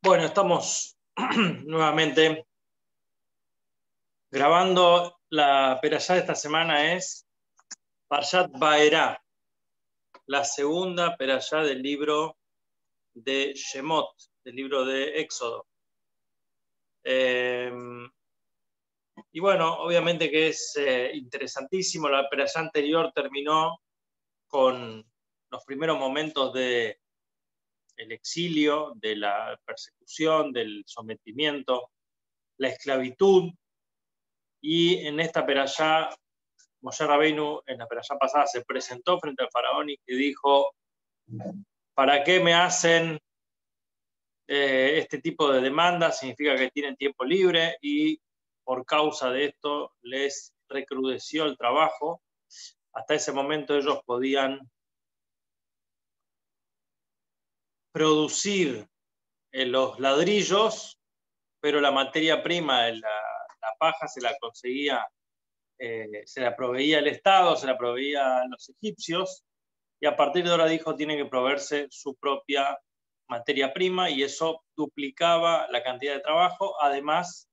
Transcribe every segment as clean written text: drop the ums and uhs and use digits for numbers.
Bueno, estamos nuevamente grabando. La perashá de esta semana es Parshat Vaerá, la segunda perashá del libro de Shemot, del libro de Éxodo. Y bueno, obviamente que es interesantísimo. La perashá anterior terminó con los primeros momentos del exilio, de la persecución, del sometimiento, la esclavitud. Y en esta perashá, Moshe Rabbeinu, en la perashá pasada, se presentó frente al faraón y que dijo: ¿para qué me hacen este tipo de demandas? Significa que tienen tiempo libre y por causa de esto les recrudeció el trabajo. Hasta ese momento ellos podían producir los ladrillos, pero la materia prima, la paja, se la conseguía, se la proveía el Estado, se la proveía los egipcios, y a partir de ahora dijo tiene que proveerse su propia materia prima, y eso duplicaba la cantidad de trabajo, además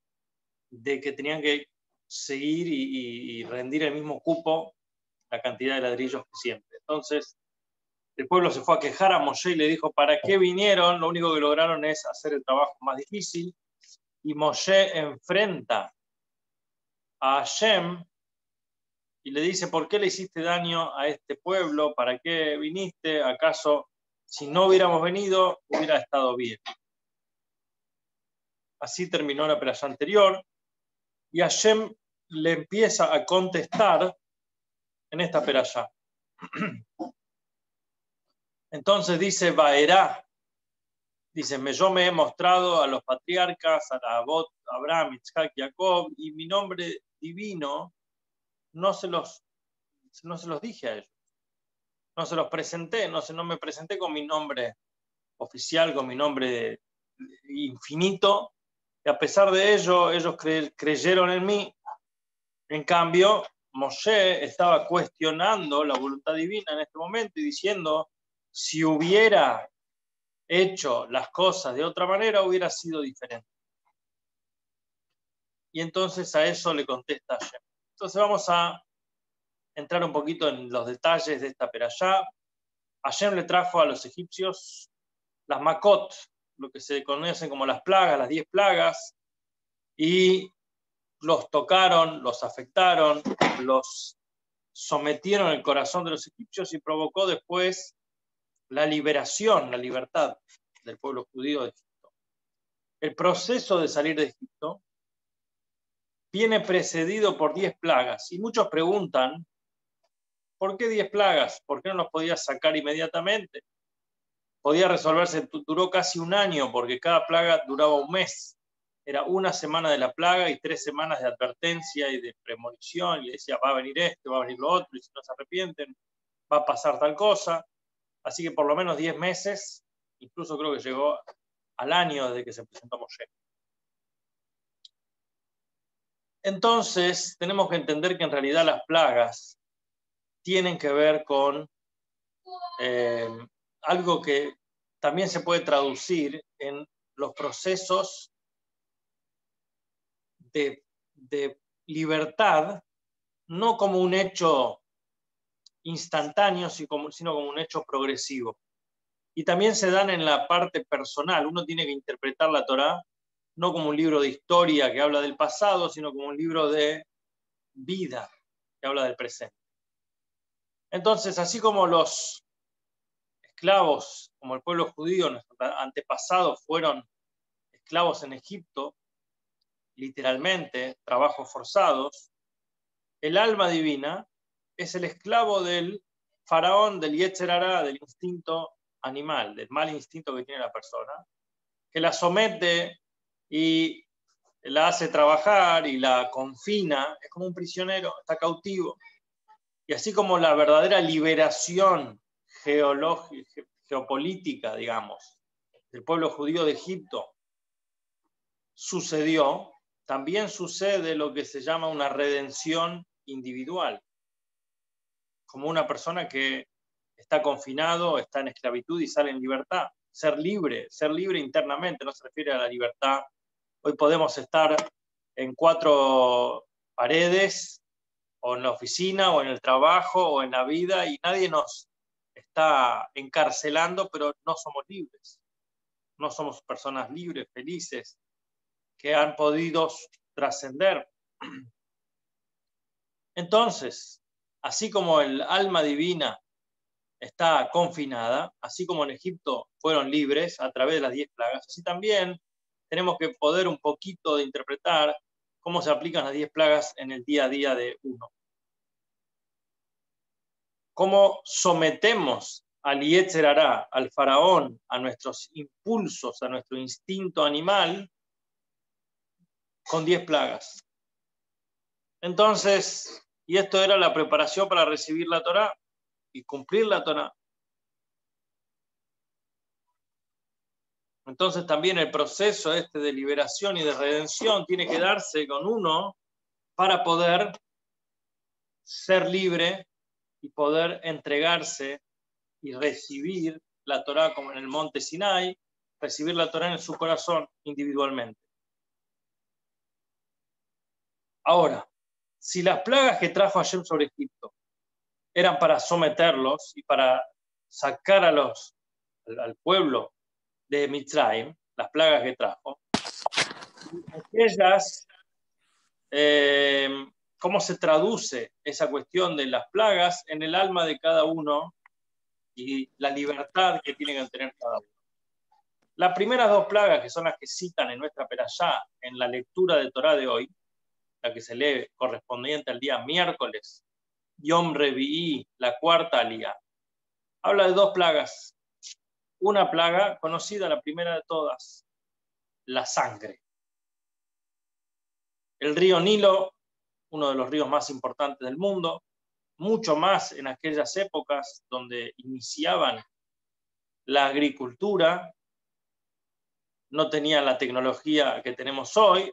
de que tenían que seguir y rendir el mismo cupo, la cantidad de ladrillos que siempre. Entonces el pueblo se fue a quejar a Moshe y le dijo: ¿para qué vinieron? Lo único que lograron es hacer el trabajo más difícil. Y Moshe enfrenta a Hashem y le dice: ¿por qué le hiciste daño a este pueblo? ¿Para qué viniste? ¿Acaso si no hubiéramos venido hubiera estado bien? Así terminó la perashá anterior, y Hashem le empieza a contestar en esta perashá. Entonces dice Vaerá, dice: yo me he mostrado a los patriarcas, a la Abot, Abraham, Isaac, Jacob, y mi nombre divino no se los dije a ellos, no se los presenté, no me presenté con mi nombre oficial, con mi nombre infinito, y a pesar de ello, ellos creyeron en mí. En cambio, Moshe estaba cuestionando la voluntad divina en este momento y diciendo: si hubiera hecho las cosas de otra manera, hubiera sido diferente. Y entonces a eso le contesta Hashem. Entonces vamos a entrar un poquito en los detalles de esta perashá. Hashem le trajo a los egipcios las makot, lo que se conocen como las plagas, las 10 plagas, y los tocaron, los afectaron, los sometieron el corazón de los egipcios y provocó después la liberación, la libertad del pueblo judío de Egipto. El proceso de salir de Egipto viene precedido por 10 plagas, y muchos preguntan: ¿por qué 10 plagas? ¿Por qué no los podías sacar inmediatamente? Podía resolverse, duró casi un año, porque cada plaga duraba un mes. Era una semana de la plaga y 3 semanas de advertencia y de premonición, y decía: va a venir esto, va a venir lo otro, y si no se arrepienten, va a pasar tal cosa. Así que por lo menos 10 meses, incluso creo que llegó al año desde que se presentó Moshe. Entonces tenemos que entender que en realidad las plagas tienen que ver con algo que también se puede traducir en los procesos de libertad, no como un hecho instantáneo, sino como un hecho progresivo. Y también se dan en la parte personal. Uno tiene que interpretar la Torá no como un libro de historia que habla del pasado, sino como un libro de vida que habla del presente. Entonces, así como los esclavos, como el pueblo judío, nuestros antepasados fueron esclavos en Egipto, literalmente, trabajos forzados, el alma divina es el esclavo del faraón, del Yetzer Hará, del instinto animal, del mal instinto que tiene la persona, que la somete y la hace trabajar y la confina. Es como un prisionero, está cautivo. Y así como la verdadera liberación geopolítica, digamos, del pueblo judío de Egipto sucedió, también sucede lo que se llama una redención individual, como una persona que está confinado, está en esclavitud y sale en libertad. ser libre internamente, no se refiere a la libertad. Hoy podemos estar en 4 paredes, o en la oficina, o en el trabajo, o en la vida, y nadie nos está encarcelando, pero no somos libres. No somos personas libres, felices, que han podido trascender. Entonces, así como el alma divina está confinada, así como en Egipto fueron libres a través de las 10 plagas, así también tenemos que poder un poquito de interpretar cómo se aplican las 10 plagas en el día a día de uno. Cómo sometemos al Yetzer Hará, al faraón, a nuestros impulsos, a nuestro instinto animal, con 10 plagas. Entonces, y esto era la preparación para recibir la Torá y cumplir la Torá. Entonces también el proceso de liberación y de redención tiene que darse con uno para poder ser libre y poder entregarse y recibir la Torá como en el monte Sinai, recibir la Torá en su corazón individualmente. Ahora, si las plagas que trajo Hashem sobre Egipto eran para someterlos y para sacar al pueblo de Mitzrayim, las plagas que trajo, aquellas, ¿cómo se traduce esa cuestión de las plagas en el alma de cada uno y la libertad que tiene que tener cada uno? Las primeras 2 plagas, que son las que citan en nuestra perashá, en la lectura de Torá de hoy, la que se lee correspondiente al día miércoles, Yom Revi'i, la 4ª aliyá, habla de 2 plagas. Una plaga conocida, la primera de todas, la sangre. El río Nilo, uno de los ríos más importantes del mundo, mucho más en aquellas épocas donde iniciaban la agricultura, no tenían la tecnología que tenemos hoy,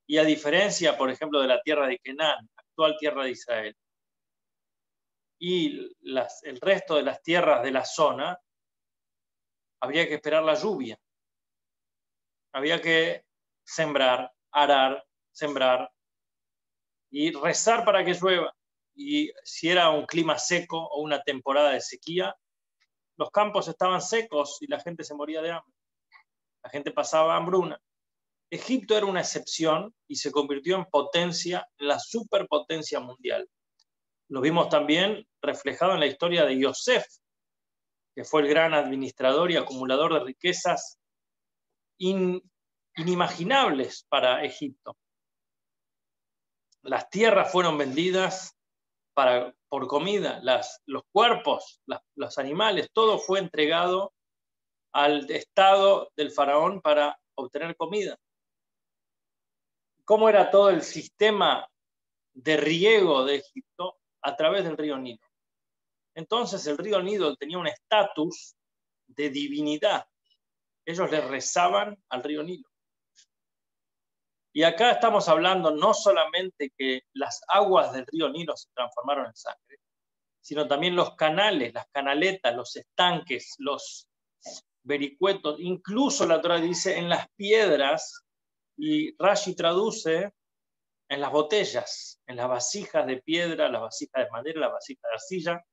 y a diferencia, por ejemplo, de la tierra de Canaán, actual tierra de Israel, y el resto de las tierras de la zona, habría que esperar la lluvia. Había que sembrar, arar, sembrar y rezar para que llueva. Y si era un clima seco o una temporada de sequía, los campos estaban secos y la gente se moría de hambre. La gente pasaba hambruna. Egipto era una excepción y se convirtió en potencia, en la superpotencia mundial. Lo vimos también reflejado en la historia de Yosef, que fue el gran administrador y acumulador de riquezas inimaginables para Egipto. Las tierras fueron vendidas por comida, los cuerpos, los animales, todo fue entregado al estado del faraón para obtener comida. ¿Cómo era todo el sistema de riego de Egipto? A través del río Nilo. Entonces el río Nilo tenía un estatus de divinidad. Ellos le rezaban al río Nilo. Y acá estamos hablando no solamente que las aguas del río Nilo se transformaron en sangre, sino también los canales, las canaletas, los estanques, los vericuetos, incluso la Torá dice en las piedras, y Rashi traduce en las botellas, en las vasijas de piedra, las vasijas de madera, las vasijas de arcilla,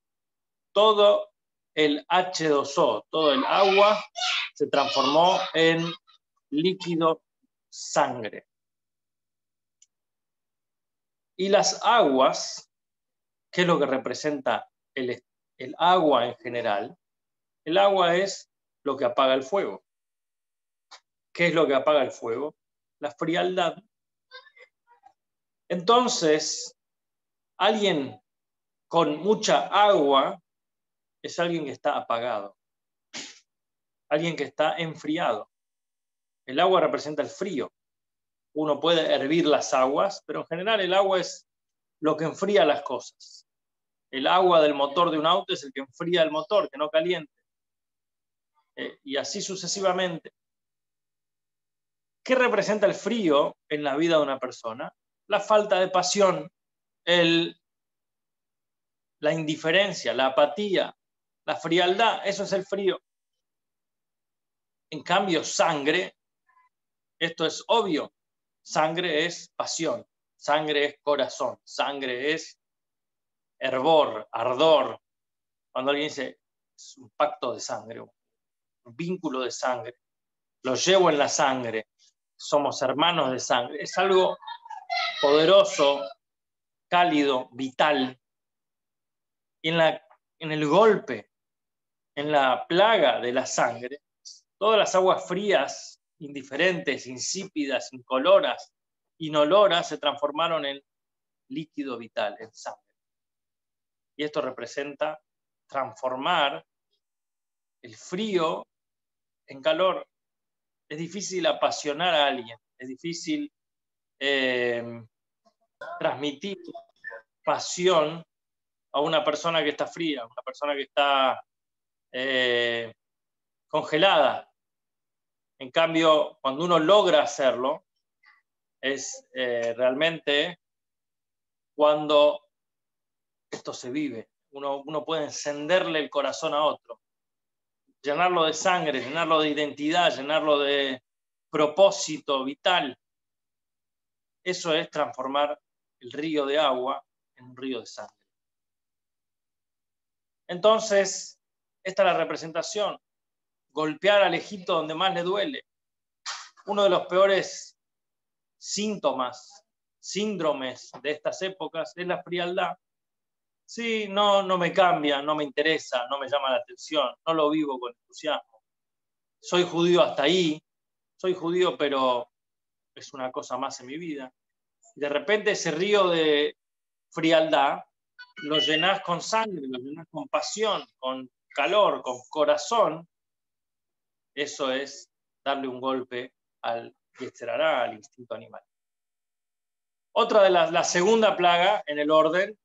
todo el H2O, todo el agua se transformó en líquido sangre. Y las aguas, ¿qué es lo que representa el agua en general? El agua es lo que apaga el fuego. ¿Qué es lo que apaga el fuego? La frialdad. Entonces, alguien con mucha agua es alguien que está apagado, alguien que está enfriado. El agua representa el frío. Uno puede hervir las aguas, pero en general el agua es lo que enfría las cosas. El agua del motor de un auto es el que enfría el motor, que no caliente. Y así sucesivamente. ¿Qué representa el frío en la vida de una persona? La falta de pasión, la indiferencia, la apatía, la frialdad, eso es el frío. En cambio, sangre, esto es obvio, sangre es pasión, sangre es corazón, sangre es hervor, ardor. Cuando alguien dice, es un pacto de sangre, un vínculo de sangre, lo llevo en la sangre, somos hermanos de sangre, es algo poderoso, cálido, vital. Y en el golpe, en la plaga de la sangre, todas las aguas frías, indiferentes, insípidas, incoloras, inoloras, se transformaron en líquido vital, en sangre. Y esto representa transformar el frío en calor. Es difícil apasionar a alguien, es difícil transmitir pasión a una persona que está fría, a una persona que está congelada. En cambio, cuando uno logra hacerlo, es realmente cuando esto se vive. Uno puede encenderle el corazón a otro, llenarlo de sangre, llenarlo de identidad, llenarlo de propósito vital. Eso es transformar el río de agua en un río de sangre. Entonces, esta es la representación. Golpear al Egipto donde más le duele. Uno de los peores síntomas, síndromes de estas épocas es la frialdad. Sí, no me cambia, no me interesa, no me llama la atención, no lo vivo con entusiasmo. Soy judío hasta ahí, soy judío, pero es una cosa más en mi vida. Y de repente ese río de frialdad lo llenás con sangre, lo llenás con pasión, con calor, con corazón. Eso es darle un golpe al Yetzer Hará, al instinto animal. Otra de la segunda plaga en el orden,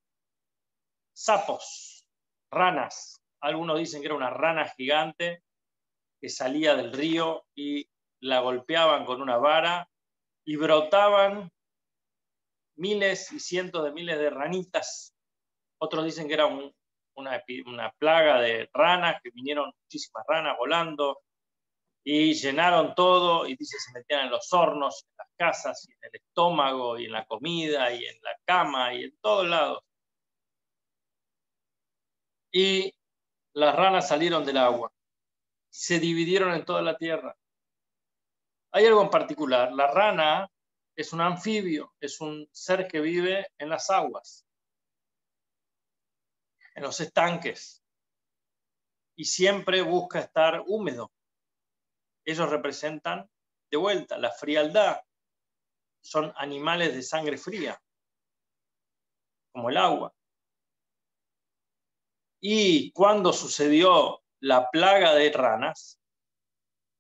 sapos, ranas. Algunos dicen que era una rana gigante que salía del río y la golpeaban con una vara y brotaban miles y cientos de miles de ranitas. Otros dicen que era una plaga de ranas, que vinieron muchísimas ranas volando y llenaron todo, y dice se metían en los hornos, en las casas, y en el estómago, y en la comida, y en la cama, y en todos lados. Y las ranas salieron del agua, se dividieron en toda la tierra. Hay algo en particular, la rana es un anfibio, es un ser que vive en las aguas, en los estanques, y siempre busca estar húmedo. Ellos representan, de vuelta, la frialdad. Son animales de sangre fría, como el agua. Y cuando sucedió la plaga de ranas,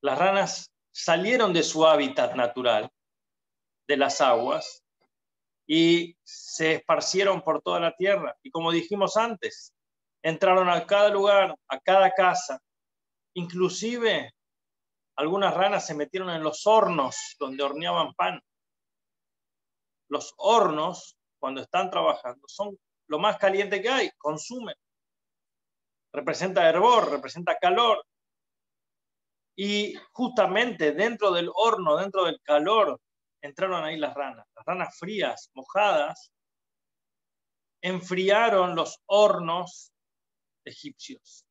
las ranas salieron de su hábitat natural, de las aguas, y se esparcieron por toda la tierra. Y como dijimos antes, entraron a cada lugar, a cada casa. Inclusive, algunas ranas se metieron en los hornos donde horneaban pan. Los hornos, cuando están trabajando, son lo más caliente que hay, consumen. Representa hervor, representa calor. Y justamente dentro del horno, dentro del calor, entraron ahí las ranas frías, mojadas, enfriaron los hornos egipcios.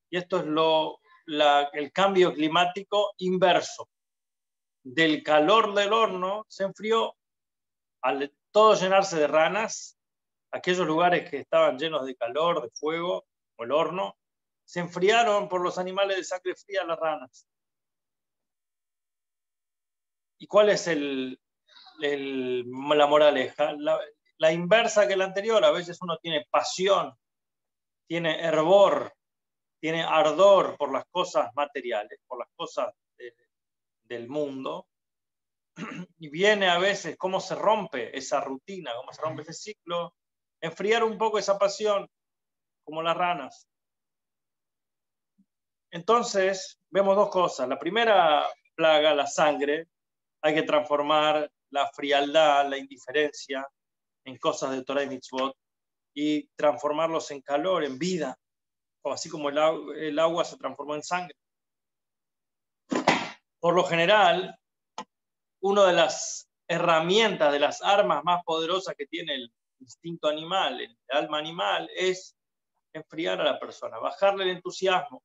Y esto es el cambio climático inverso. Del calor del horno se enfrió, al todo llenarse de ranas, aquellos lugares que estaban llenos de calor, de fuego, o el horno, se enfriaron por los animales de sangre fría, las ranas. ¿Y cuál es la moraleja? La inversa que la anterior. A veces uno tiene pasión, tiene hervor, tiene ardor por las cosas materiales, por las cosas del mundo, y viene a veces cómo se rompe esa rutina, cómo se rompe ese ciclo, enfriar un poco esa pasión, como las ranas. Entonces, vemos dos cosas. La primera plaga, la sangre, hay que transformar la frialdad, la indiferencia, en cosas de Torah y Mitzvot, y transformarlos en calor, en vida, así como el agua se transformó en sangre. Por lo general, una de las herramientas, de las armas más poderosas que tiene el instinto animal, el alma animal, es enfriar a la persona, bajarle el entusiasmo.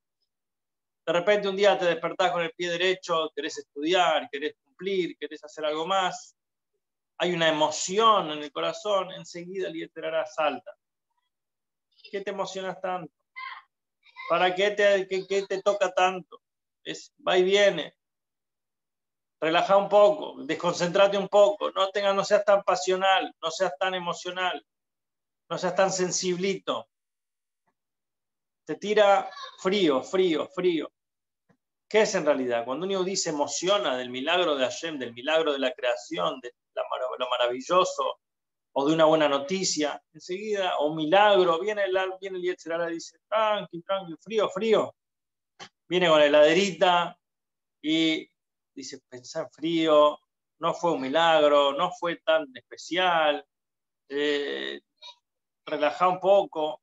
De repente un día te despertás con el pie derecho, querés estudiar, querés cumplir, querés hacer algo más. Hay una emoción en el corazón, enseguida el Yetzer Hara salta. ¿Qué te emocionas tanto? ¿Para qué te toca tanto? Va y viene. Relaja un poco, desconcentrate un poco, no seas tan pasional, no seas tan emocional, no seas tan sensiblito. Te tira frío, frío, frío. ¿Qué es en realidad? Cuando uno dice emociona del milagro de Hashem, del milagro de la creación, de lo maravilloso, o de una buena noticia, enseguida, o un milagro, viene el Yetzer Hara y dice, tranqui, tranqui, frío, frío. Viene con la heladerita y dice, pensá en frío, no fue un milagro, no fue tan especial, relajá un poco.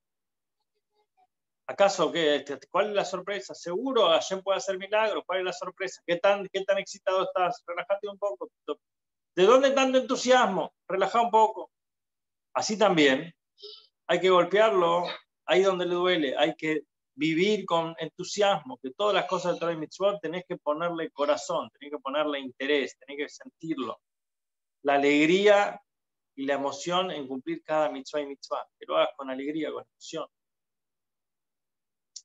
¿Acaso qué? ¿Cuál es la sorpresa? Seguro Hashem puede hacer milagros. ¿Cuál es la sorpresa? ¿Qué tan excitado estás? Relájate un poco. ¿De dónde tanto entusiasmo? Relajá un poco. Así también hay que golpearlo ahí donde le duele. Hay que vivir con entusiasmo, que todas las cosas de Torah y Mitzvot tenés que ponerle corazón, tenés que ponerle interés, tenés que sentirlo. La alegría y la emoción en cumplir cada mitzvah y mitzvah. Que lo hagas con alegría, con emoción.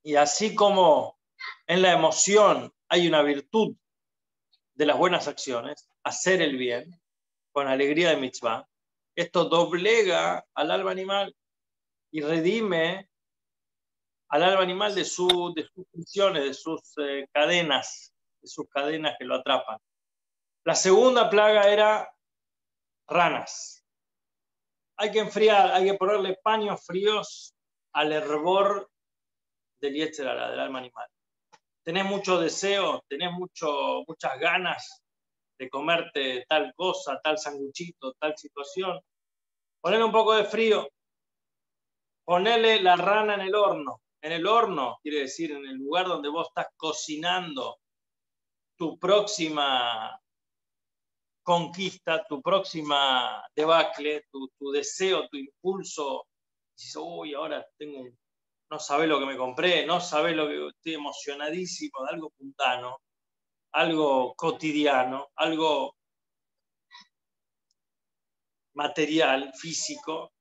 Y así como en la emoción hay una virtud de las buenas acciones, hacer el bien, con alegría de mitzvah, esto doblega al alma animal y redime al alma animal de sus funciones, de sus cadenas que lo atrapan. La segunda plaga era ranas. Hay que enfriar, hay que ponerle paños fríos al hervor del Yetzer Hara, del alma animal. Tenés mucho deseo, tenés muchas ganas de comerte tal cosa, tal sanguchito, tal situación. Ponele un poco de frío, ponele la rana en el horno. En el horno, quiere decir, en el lugar donde vos estás cocinando tu próxima conquista, tu próxima debacle, tu deseo, tu impulso. Dices, uy, ahora no sabés lo que me compré, no sabés lo que estoy emocionadísimo de algo mundano, algo cotidiano, algo material, físico.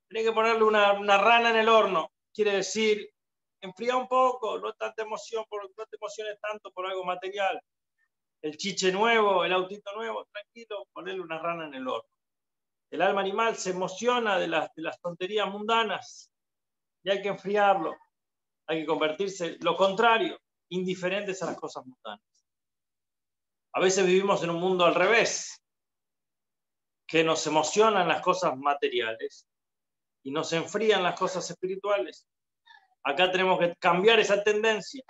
Tenés que ponerle una rana en el horno. Quiere decir, enfría un poco, no te emociones tanto por algo material. El chiche nuevo, el autito nuevo, tranquilo, ponerle una rana en el horno. El alma animal se emociona de las tonterías mundanas y hay que enfriarlo. Hay que convertirse, lo contrario, indiferentes a las cosas mundanas. A veces vivimos en un mundo al revés, que nos emocionan las cosas materiales y nos enfrían las cosas espirituales. Acá tenemos que cambiar esa tendencia,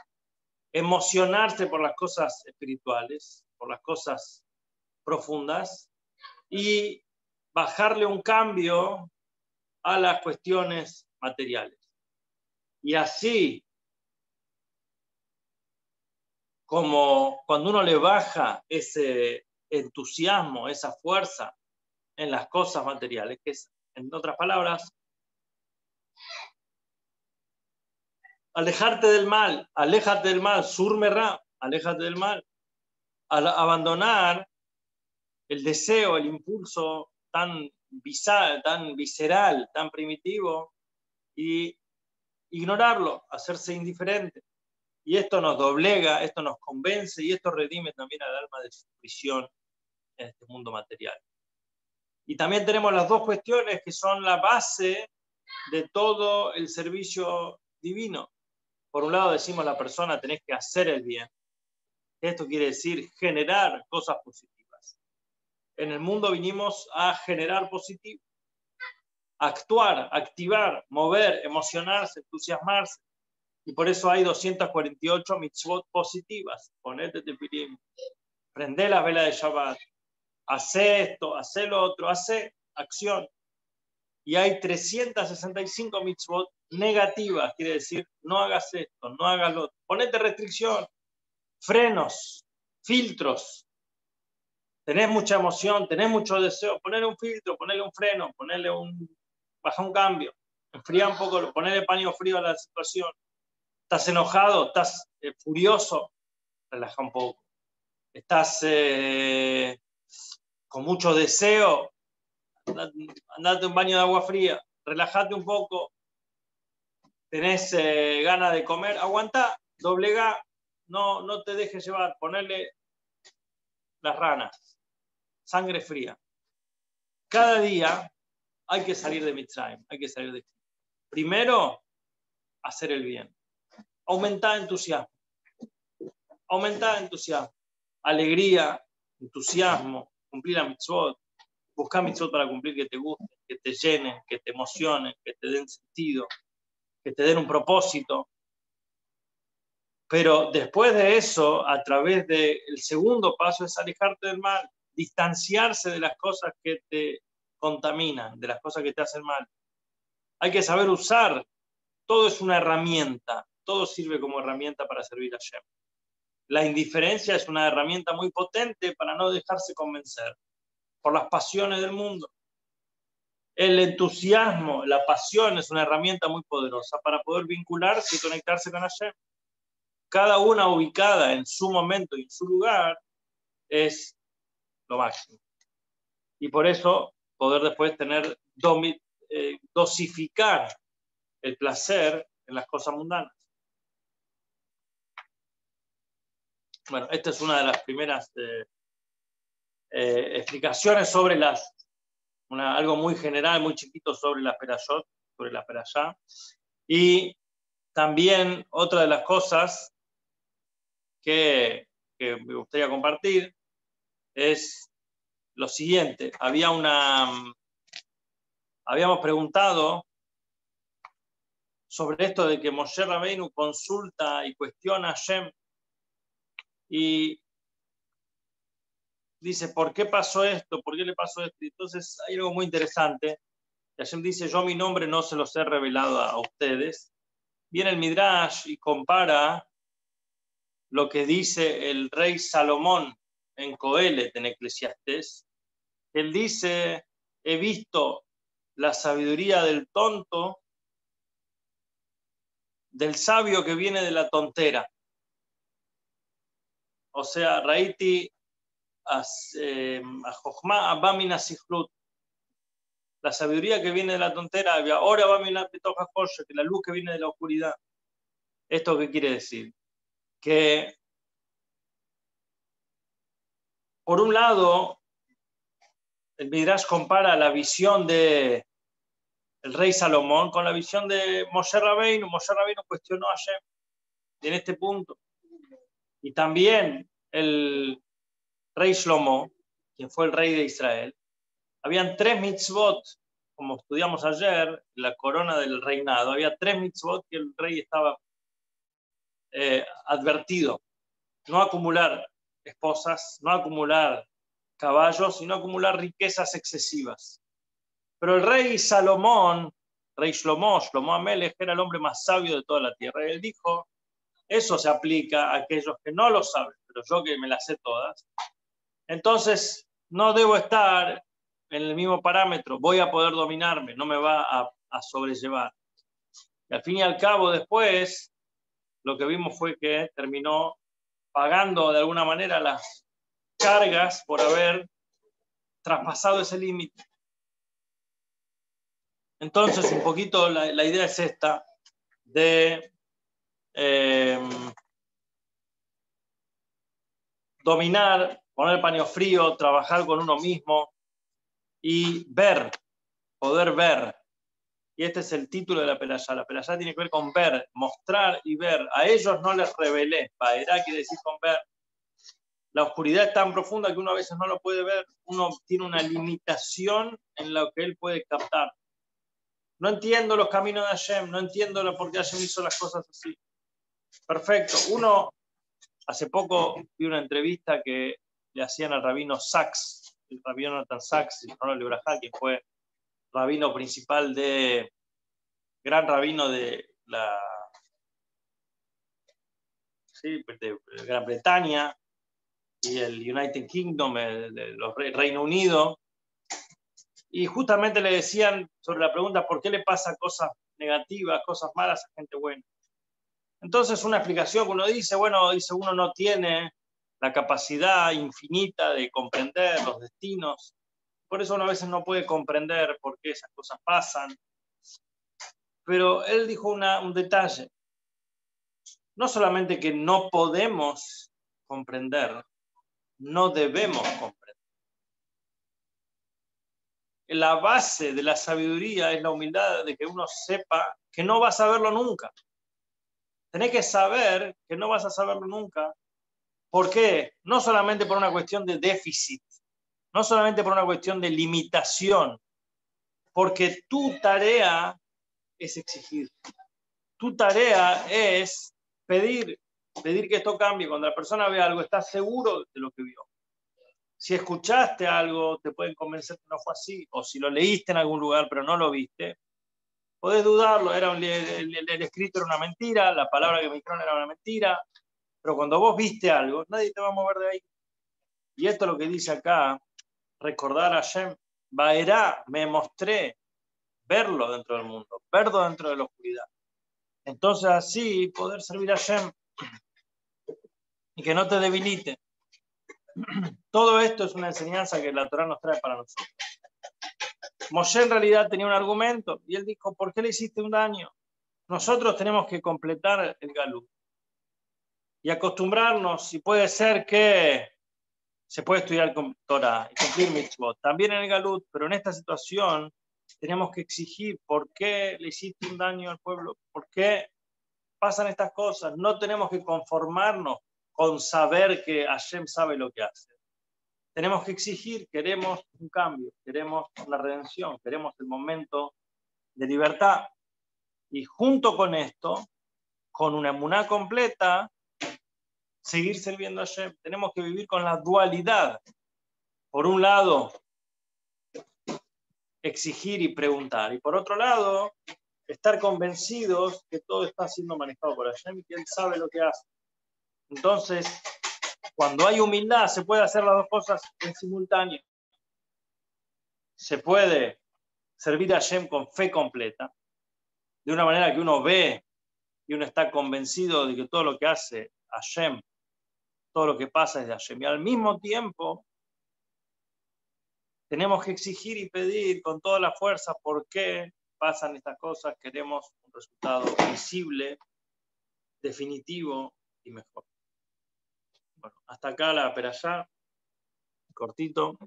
emocionarse por las cosas espirituales, por las cosas profundas y bajarle un cambio a las cuestiones materiales. Y así, como cuando uno le baja ese entusiasmo, esa fuerza en las cosas materiales, que es, en otras palabras, aléjate del mal, surmerá, aléjate del mal, al abandonar el deseo, el impulso tan visceral, tan primitivo, y ignorarlo, hacerse indiferente. Y esto nos doblega, esto nos convence y esto redime también al alma de su prisión en este mundo material. Y también tenemos las dos cuestiones que son la base de todo el servicio divino. Por un lado decimos la persona tenés que hacer el bien. Esto quiere decir generar cosas positivas. En el mundo vinimos a generar positivo, actuar, activar, mover, emocionarse, entusiasmarse. Y por eso hay 248 mitzvot positivas. Ponete tefilim, prende las velas de Shabbat, hace esto, hace lo otro, hace acción. Y hay 365 mitzvot negativas, quiere decir, no hagas esto, no hagas lo otro. Ponete restricción, frenos, filtros. Tenés mucha emoción, tenés mucho deseo, ponerle un filtro, ponerle un freno, baja un cambio, enfría un poco, ponerle paño frío a la situación. ¿Estás enojado? ¿Estás furioso? Relaja un poco. ¿Estás con mucho deseo? Andate un baño de agua fría, relájate un poco. ¿Tenés ganas de comer? Aguantá, doblegá, no te dejes llevar, ponerle las ranas, sangre fría. Cada día hay que salir de Mitzrayim, hay que salir de Egipto. Primero, hacer el bien. Aumentar entusiasmo. Alegría, entusiasmo, cumplir la mitzvot, buscar mitzvot para cumplir que te gusten, que te llenen, que te emocionen, que te den sentido, que te den un propósito. Pero después de eso, a través del segundo paso es alejarte del mal, distanciarse de las cosas que te contaminan, de las cosas que te hacen mal. Hay que saber usar. Todo es una herramienta. Todo sirve como herramienta para servir a Hashem. La indiferencia es una herramienta muy potente para no dejarse convencer por las pasiones del mundo. El entusiasmo, la pasión es una herramienta muy poderosa para poder vincularse y conectarse con Hashem. Cada una ubicada en su momento y en su lugar es lo máximo. Y por eso poder después dosificar el placer en las cosas mundanas. Bueno, esta es una de las primeras explicaciones sobre algo muy general, muy chiquito sobre las perashot, sobre la perashá. Y también otra de las cosas que me gustaría compartir es lo siguiente. Habíamos preguntado sobre esto de que Moshe Rabbeinu consulta y cuestiona a Hashem y dice, ¿por qué pasó esto? ¿Por qué le pasó esto? Y entonces hay algo muy interesante. Hashem dice, yo mi nombre no se los he revelado a ustedes. Viene el Midrash y compara lo que dice el rey Salomón en Coelet, en Eclesiastés. Él dice, he visto la sabiduría del tonto, del sabio que viene de la tontera. O sea, Raiti a Jochma Abamina Siflut. La sabiduría que viene de la tontera, ahora va a mirar que la luz que viene de la oscuridad. ¿Esto qué quiere decir? Que por un lado, el Midrash compara la visión del rey Salomón con la visión de Moshe Rabbeinu. Moshe Rabbeinu cuestionó a Hashem en este punto. Y también el rey Shlomo, quien fue el rey de Israel, habían 3 mitzvot, como estudiamos ayer, la corona del reinado, había 3 mitzvot que el rey estaba advertido. No acumular esposas, no acumular caballos y no acumular riquezas excesivas. Pero el rey Salomón, rey Shlomo Amelech, era el hombre más sabio de toda la tierra. Y él dijo, eso se aplica a aquellos que no lo saben, pero yo que me las sé todas. Entonces, no debo estar en el mismo parámetro, voy a poder dominarme, no me va a sobrellevar. Y al fin y al cabo, después, lo que vimos fue que terminó pagando de alguna manera las cargas por haber traspasado ese límite. Entonces, un poquito la idea es esta, de dominar, poner paño frío, trabajar con uno mismo y poder ver. Y este es el título de la perashá. La perashá tiene que ver con ver, mostrar y ver. A ellos no les revelé. Baerá quiere decir con ver. La oscuridad es tan profunda que uno a veces no lo puede ver. Uno tiene una limitación en lo que él puede captar. No entiendo los caminos de Hashem, no entiendo por qué Hashem hizo las cosas así. Perfecto. Hace poco vi una entrevista que le hacían al rabino Sachs, el rabino Nathan Sachs, que fue rabino principal gran rabino de Gran Bretaña, y el United Kingdom, Reino Unido, y justamente le decían sobre la pregunta ¿por qué le pasa cosas negativas, cosas malas a gente buena? Entonces una explicación que uno dice, bueno, dice uno no tiene la capacidad infinita de comprender los destinos, por eso uno a veces no puede comprender por qué esas cosas pasan. Pero él dijo un detalle, no solamente que no podemos comprender, no debemos comprender. La base de la sabiduría es la humildad de que uno sepa que no va a saberlo nunca. Tenés que saber que no vas a saberlo nunca. ¿Por qué? No solamente por una cuestión de déficit, no solamente por una cuestión de limitación, porque tu tarea es exigir. Tu tarea es pedir que esto cambie. Cuando la persona ve algo, estás seguro de lo que vio. Si escuchaste algo, te pueden convencer que no fue así, o si lo leíste en algún lugar pero no lo viste, podés dudarlo, el escrito era una mentira, la palabra que me dijeron era una mentira, pero cuando vos viste algo, nadie te va a mover de ahí. Y esto es lo que dice acá, recordar a Hashem, Baerá, me mostré, verlo dentro del mundo, verlo dentro de la oscuridad. Entonces así poder servir a Hashem y que no te debilite. Todo esto es una enseñanza que la Torá nos trae para nosotros. Moshe en realidad tenía un argumento y él dijo, ¿por qué le hiciste un daño? Nosotros tenemos que completar el galut y acostumbrarnos, si puede ser que se puede estudiar con Torah y cumplir mitzvot, también en el galut, pero en esta situación tenemos que exigir por qué le hiciste un daño al pueblo, por qué pasan estas cosas. No tenemos que conformarnos con saber que Hashem sabe lo que hace. Tenemos que exigir, queremos un cambio, queremos una redención, queremos el momento de libertad. Y junto con esto, con una emuná completa, seguir sirviendo a Hashem. Tenemos que vivir con la dualidad. Por un lado, exigir y preguntar. Y por otro lado, estar convencidos que todo está siendo manejado por Hashem y que Él sabe lo que hace. Entonces, cuando hay humildad, se puede hacer las dos cosas en simultáneo. Se puede servir a Hashem con fe completa, de una manera que uno ve y uno está convencido de que todo lo que hace Hashem, todo lo que pasa es de Hashem. Y al mismo tiempo, tenemos que exigir y pedir con toda la fuerza por qué pasan estas cosas. Queremos un resultado visible, definitivo y mejor. Bueno, hasta acá la perashá, cortito.